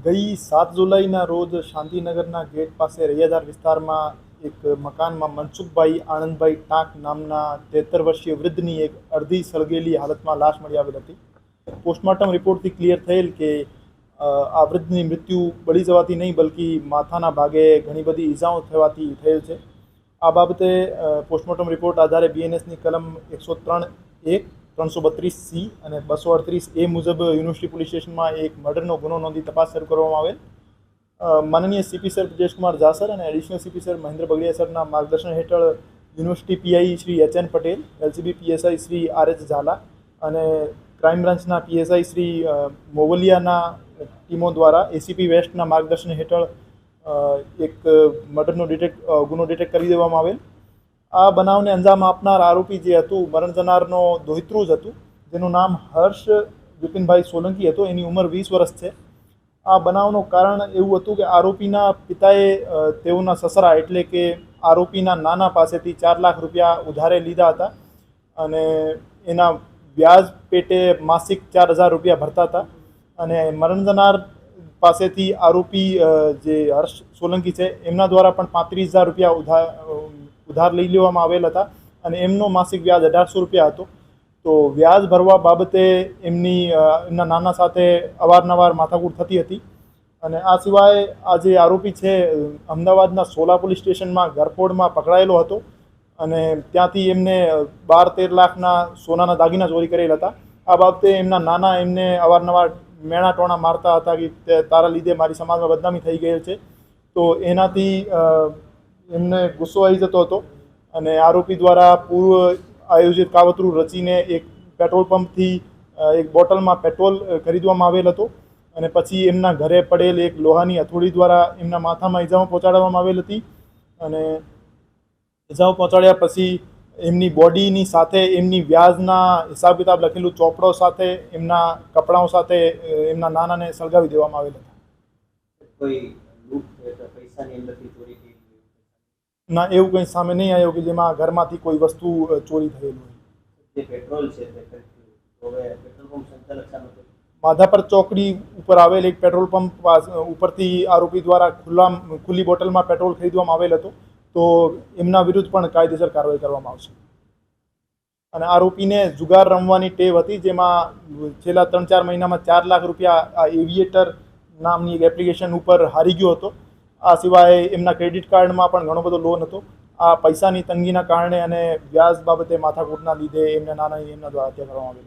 ગઈ 7 જુલાઈના રોજ શાંતિનગરના ગેટ પાસે રૈયાધાર વિસ્તારમાં એક મકાનમાં મનસુખભાઈ આનંદભાઈ ટાંક નામના 73 વર્ષીય વૃદ્ધની એક અડધી સળગેલી હાલતમાં લાશ મળી આવેલ હતી. પોસ્ટમોર્ટમ રિપોર્ટથી ક્લિયર થયેલ કે આ વૃદ્ધની મૃત્યુ બળી જવાથી નહીં બલ્કि માથાના ભાગે ઘણી બધી ઈજાઓ થવાથી થયેલ છે. આ બાબતે પોસ્ટમોર્ટમ રિપોર્ટ આધારે બીએનએસની કલમ 103(1), 332(c) અને 238(a) મુજબ યુનિવર્સિટી પોલીસ સ્ટેશનમાં એક મર્ડરનો ગુનો નોંધી તપાસ શરૂ કરવામાં આવેલ. માનનીય CP sir Brijeshkumar Jha sir અને additional CP sir Mahendra Bagadia સરના માર્ગદર્શન હેઠળ university PI Shri HN. Patel, LCB PSI Shri RH. Zala અને ક્રાઇમ બ્રાન્ચના પીએસઆઈ શ્રી મોવલિયાના ટીમો દ્વારા એસીપી વેસ્ટના માર્ગદર્શન હેઠળ એક મર્ડરનો ગુનો ડિટેક્ટ કરી દેવામાં આવેલ. આ બનાવને અંજામ આપનાર આરોપી જે હતું મરણ જનારનો દોહિત્રુ જ હતું, જેનું નામ હર્ષ વિપિનભાઈ સોલંકી હતો. એની ઉંમર 20 વર્ષ છે. આ બનાવનું કારણ એવું હતું કે આરોપીના પિતાએ તેઓના સસરા એટલે કે આરોપીના નાના પાસેથી 4 લાખ રૂપિયા ઉધારે લીધા હતા અને એના વ્યાજ પેટે માસિક 4,000 રૂપિયા ભરતા હતા. અને મરણ જનાર પાસેથી આરોપી જે હર્ષ સોલંકી છે એમના દ્વારા પણ 35,000 રૂપિયા ઉધાર લઈ લેવામાં આવેલ હતા અને એમનો માસિક વ્યાજ 1,800 રૂપિયા હતો. તો વ્યાજ ભરવા બાબતે એમના નાના સાથે અવારનવાર માથાકૂટ થતી હતી. અને આ સિવાય આ જે આરોપી છે અમદાવાદના સોલા પોલીસ સ્ટેશનમાં ગરફોડમાં પકડાયેલો હતો અને ત્યાંથી એમને 12-13 લાખના સોનાના દાગીના ચોરી કરેલ હતા. આ બાબતે એમના નાના એમને અવારનવાર મેણા ટોણા મારતા હતા કે તારા લીધે મારી સમાજમાં બદનામી થઈ ગયેલ છે. તો એનાથી એમને ગુસ્સો આવી જતો હતો અને આરોપી દ્વારા પૂર્વ આયોજિત કાવતરું રચીને એક પેટ્રોલ પંપથી એક બોટલમાં પેટ્રોલ ખરીદવામાં આવેલ હતો અને પછી એમના ઘરે પડેલ એક લોહાની હથોડી દ્વારા એમના માથામાં ઈજાઓ પહોંચાડવામાં આવેલ હતી. અને ઈજાઓ પહોંચાડ્યા પછી એમની બોડીની સાથે એમની વ્યાજના હિસાબ કિતાબ લખેલું ચોપડો સાથે એમના કપડાઓ સાથે એમના નાનાને સળગાવી દેવામાં આવેલ હતા. ના, એવું કંઈ સામે નહીં આવ્યું કે જેમાં ઘરમાંથી કોઈ વસ્તુ ચોરી થયેલું હોય. માધાપર ચોકડી ઉપર આવેલ એક પેટ્રોલ પંપ ઉપરથી આરોપી દ્વારા ખુલ્લી બોટલમાં પેટ્રોલ ખરીદવામાં આવેલ હતો. તો એમના વિરુદ્ધ પણ કાયદેસર કાર્યવાહી કરવામાં આવશે. અને આરોપીને જુગાર રમવાની ટેવ હતી, જેમાં છેલ્લા 3-4 મહિનામાં 4 લાખ રૂપિયા આ એવિએટર નામની એક એપ્લિકેશન ઉપર હારી ગયો હતો. આ સિવાય એમના ક્રેડિટ કાર્ડમાં પણ ઘણો બધો લોન હતો. આ પૈસાની તંગીના કારણે અને વ્યાજ બાબતે માથાકૂટના લીધે એમના દ્વારા હત્યા કરવામાં આવેલ.